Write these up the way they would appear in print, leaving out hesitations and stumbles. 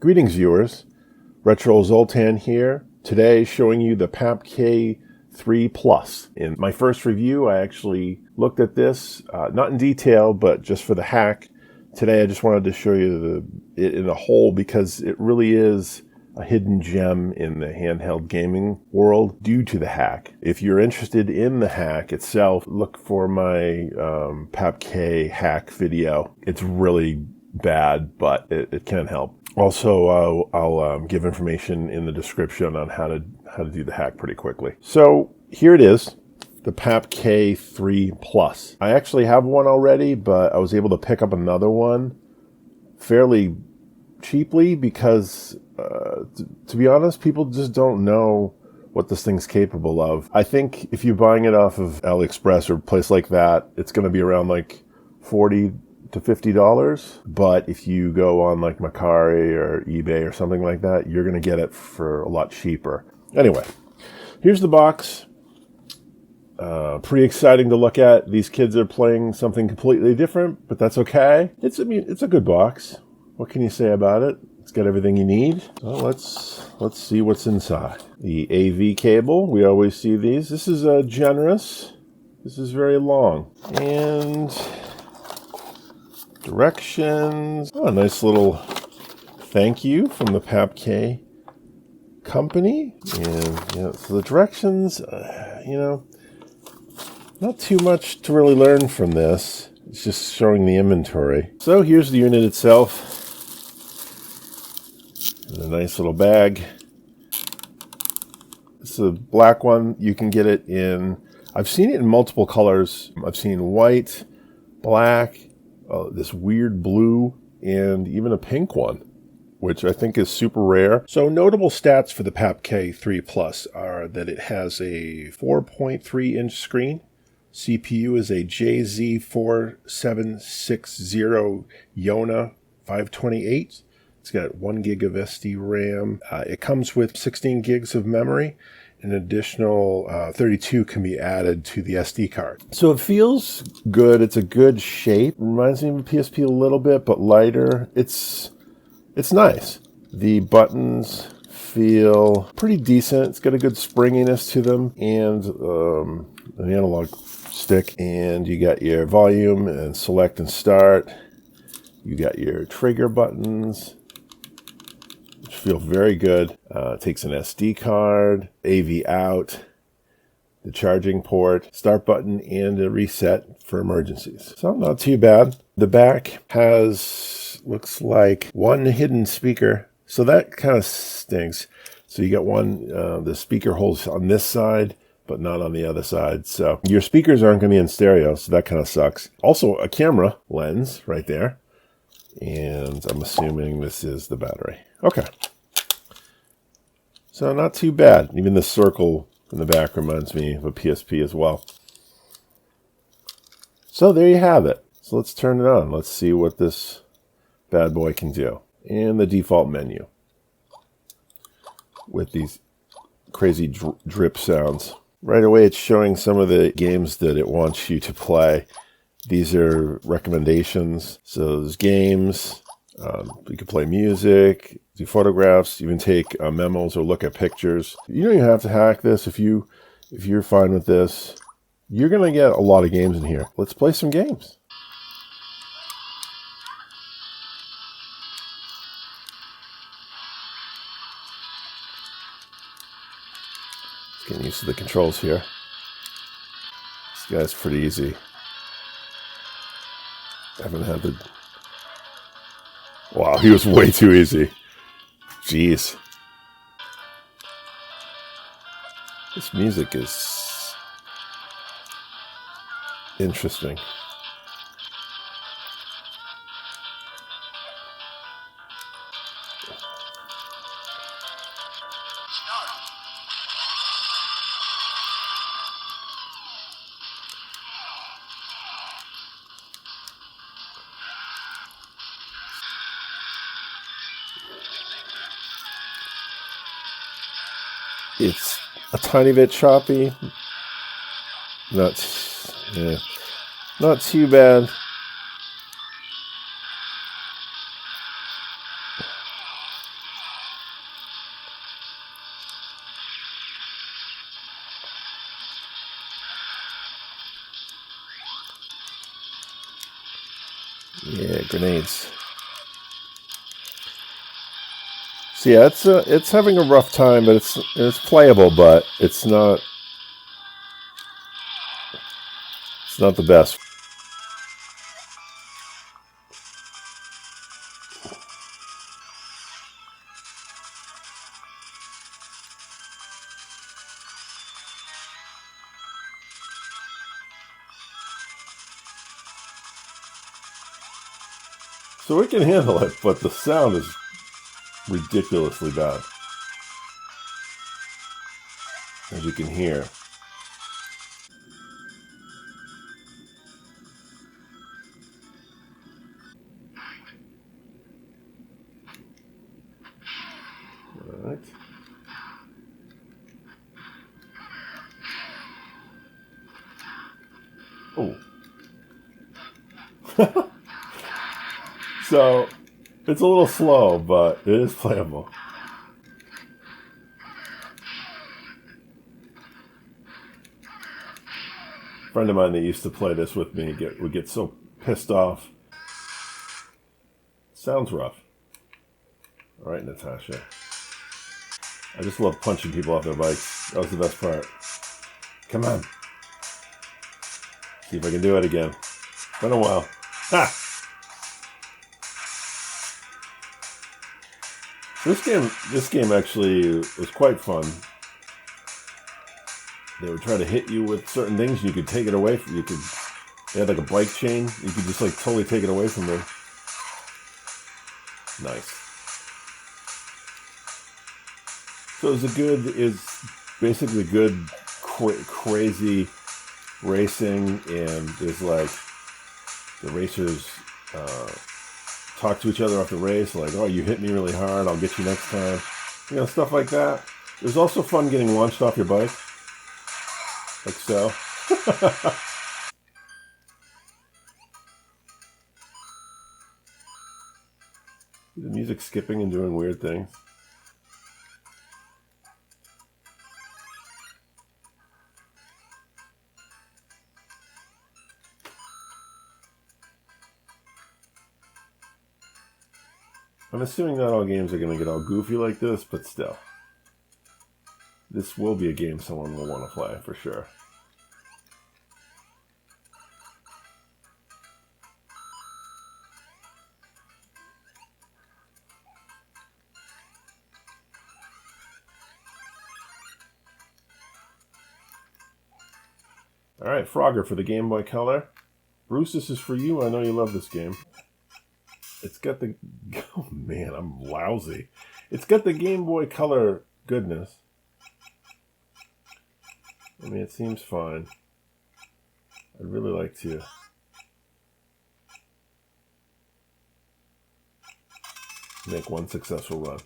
Greetings, viewers. RetroZoltan here. Today, showing you the Papk3 Plus. In my first review, I actually looked at this, not in detail, but just for the hack. Today, I just wanted to show you it in a whole because it really is a hidden gem in the handheld gaming world due to the hack. If you're interested in the hack itself, look for my papK hack video. It's really bad, but it can help. Also, I'll give information in the description on how to do the hack pretty quickly. So here it is, the Papk3 Plus. I actually have one already, but I was able to pick up another one fairly cheaply because, to be honest, people just don't know what this thing's capable of. I think if you're buying it off of AliExpress or a place like that, it's going to be around like $40 to $50. But if you go on like Mercari or eBay or something like that, you're going to get it for a lot cheaper. Anyway, here's the box. Pretty exciting to look at. These kids are playing something completely different, but that's okay. It's a good box. What can you say about it? It's got everything you need. Well, let's see what's inside. The AV cable. We always see these. This is generous. This is very long. And directions. Oh, a nice little thank you from the papK company. And so the directions, not too much to really learn from this. It's just showing the inventory. So here's the unit itself. In a nice little bag. It's a black one. You can get it in, I've seen it in multiple colors. I've seen white, black, this weird blue, and even a pink one, which I think is super rare. So notable stats for the Papk3 Plus are that it has a 4.3 inch screen. CPU is a JZ4760 Yona 528. It's got 1 gig of SD RAM. It comes with 16 gigs of memory. An additional 32 can be added to the SD card. So it feels good. It's a good shape. Reminds me of a PSP a little bit, but lighter. It's nice. The buttons feel pretty decent. It's got a good springiness to them, and an analog stick. And you got your volume and select and start. You got your trigger buttons, which feel very good. It takes an SD card, AV out, the charging port, start button, and a reset for emergencies. So not too bad. The back looks like one hidden speaker. So that kind of stinks. So you got one, the speaker holes on this side, but not on the other side. So your speakers aren't going to be in stereo, so that kind of sucks. Also a camera lens right there. And I'm assuming this is the battery. Okay. So not too bad. Even the circle in the back reminds me of a PSP as well. So there you have it. So let's turn it on. Let's see what this bad boy can do. And the default menu with these crazy drip sounds. Right away it's showing some of the games that it wants you to play. These are recommendations. So there's games, you can play music, do photographs, even take memos or look at pictures. You don't even have to hack this. If you're fine with this, you're going to get a lot of games in here. Let's play some games. Just getting used to the controls here. This guy's pretty easy. I haven't had the... Wow, he was way too easy. Jeez. This music is interesting. It's a tiny bit choppy. Not too bad. Yeah, grenades. So yeah, it's having a rough time, but it's playable, but it's not the best. So we can handle it, but the sound is ridiculously bad, as you can hear. All right. Oh. So it's a little slow, but it is playable. A friend of mine that used to play this with me would get so pissed off. Sounds rough. All right, Natasha. I just love punching people off their bikes. That was the best part. Come on. See if I can do it again. Been a while. Ha! This game actually was quite fun. They would try to hit you with certain things, and you could take it away from you. They had like a bike chain. You could just like totally take it away from them. Nice. So it's basically good, crazy racing, and there's like the racers talk to each other after the race, like, oh, you hit me really hard, I'll get you next time. You know, stuff like that. There's also fun getting launched off your bike. Like so. The music skipping and doing weird things. I'm assuming not all games are going to get all goofy like this, but still. This will be a game someone will want to play, for sure. Alright, Frogger for the Game Boy Color. Bruce, this is for you. I know you love this game. It's got the... Oh man, I'm lousy. It's got the Game Boy Color goodness. I mean, it seems fine. I'd really like to... make one successful run.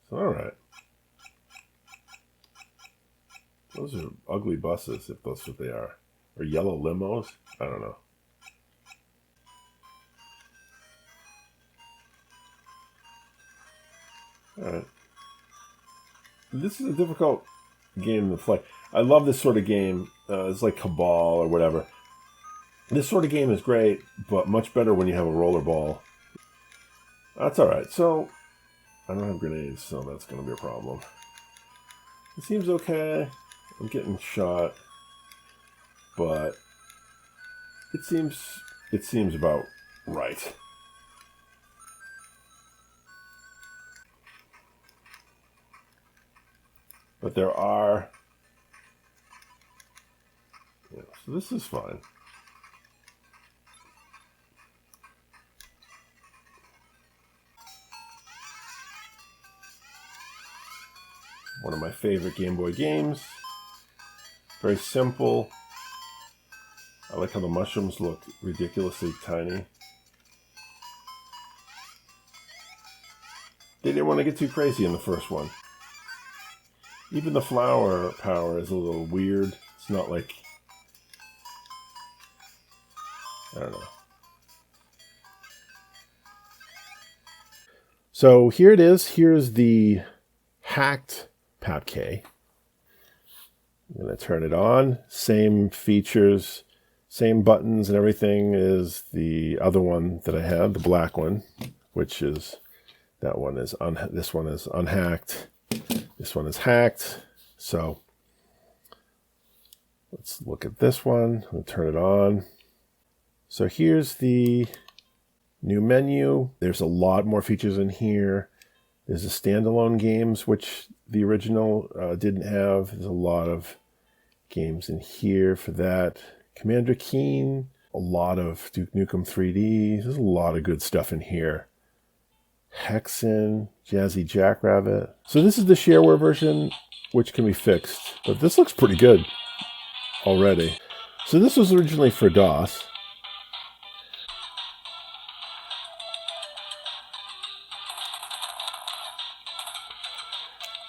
So, alright. Those are ugly buses, if that's what they are. Or yellow limos? I don't know. Alright. This is a difficult game to play. I love this sort of game. It's like Cabal or whatever. This sort of game is great, but much better when you have a roller ball. That's alright. So, I don't have grenades, so that's going to be a problem. It seems okay. I'm getting shot. But it seems about right. But there are... Yeah, so this is fine. One of my favorite Game Boy games. Very simple. I like how the mushrooms look ridiculously tiny. They didn't want to get too crazy in the first one. Even the flower power is a little weird. It's not like... I don't know. So here it is. Here's the hacked pap-k. I'm going to turn it on. Same features, Same buttons and everything as the other one that I have, the black one, which is, that one is, this one is unhacked. This one is hacked. So let's look at this one. I'll turn it on. So here's the new menu. There's a lot more features in here. There's the standalone games, which the original didn't have. There's a lot of games in here for that. Commander Keen, a lot of Duke Nukem 3D. There's a lot of good stuff in here. Hexen, Jazzy Jackrabbit. So this is the shareware version, which can be fixed. But this looks pretty good already. So this was originally for DOS.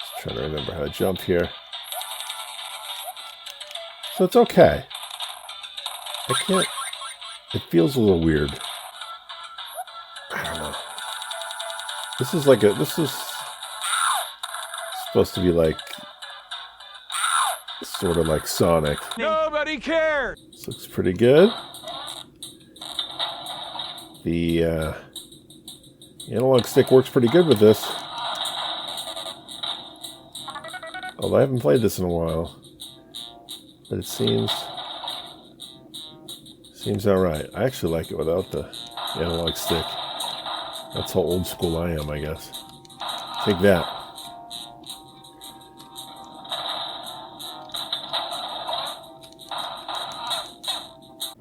Just trying to remember how to jump here. So it's okay. I can't, it feels a little weird. I don't know. This is like this is supposed to be like, sort of like Sonic. Nobody cares! This looks pretty good. The analog stick works pretty good with this. Although I haven't played this in a while. But it seems alright. I actually like it without the analog stick. That's how old school I am, I guess. Take that.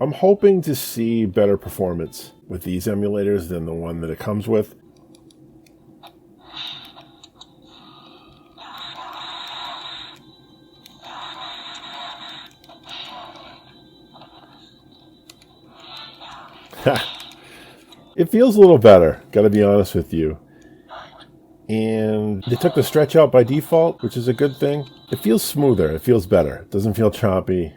I'm hoping to see better performance with these emulators than the one that it comes with. It feels a little better, gotta be honest with you. And they took the stretch out by default, which is a good thing. It feels smoother, it feels better. It doesn't feel choppy.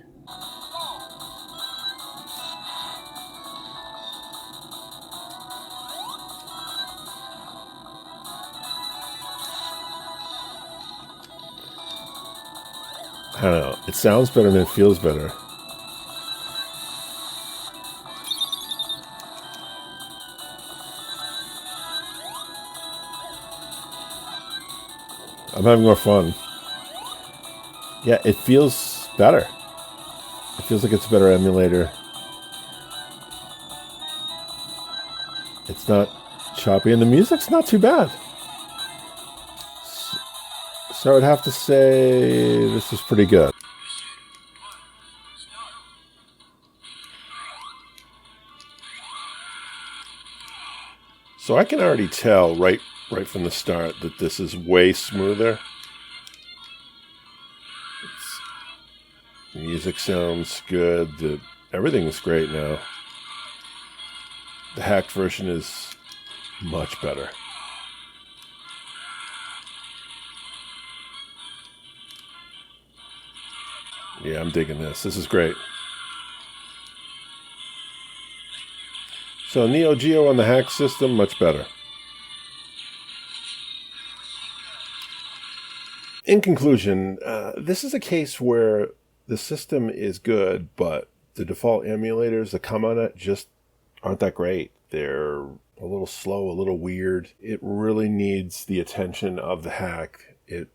I don't know, it sounds better than it feels better. I'm having more fun. Yeah, it feels better. It feels like it's a better emulator. It's not choppy, and the music's not too bad. So I would have to say this is pretty good. So I can already tell right from the start that this is way smoother. The music sounds good. Everything is great now. The hacked version is much better. Yeah, I'm digging this. This is great. So Neo Geo on the hack system, much better. In conclusion, this is a case where the system is good, but the default emulators that come on it just aren't that great. They're a little slow, a little weird. It really needs the attention of the hack. It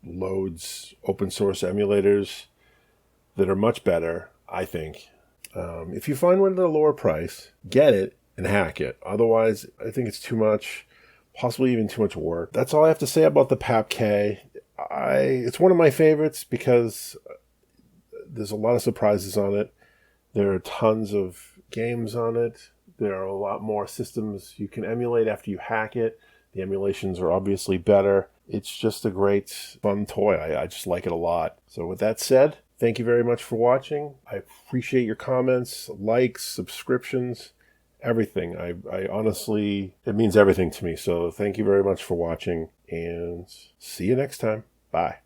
loads open source emulators that are much better, I think. If you find one at a lower price, get it and hack it. Otherwise, I think it's too much, possibly even too much work. That's all I have to say about the papK. It's one of my favorites because there's a lot of surprises on it. There are tons of games on it. There are a lot more systems you can emulate after you hack it. The emulations are obviously better. It's just a great, fun toy. I just like it a lot. So with that said, thank you very much for watching. I appreciate your comments, likes, subscriptions, everything. I honestly, it means everything to me. So thank you very much for watching, and see you next time. Bye.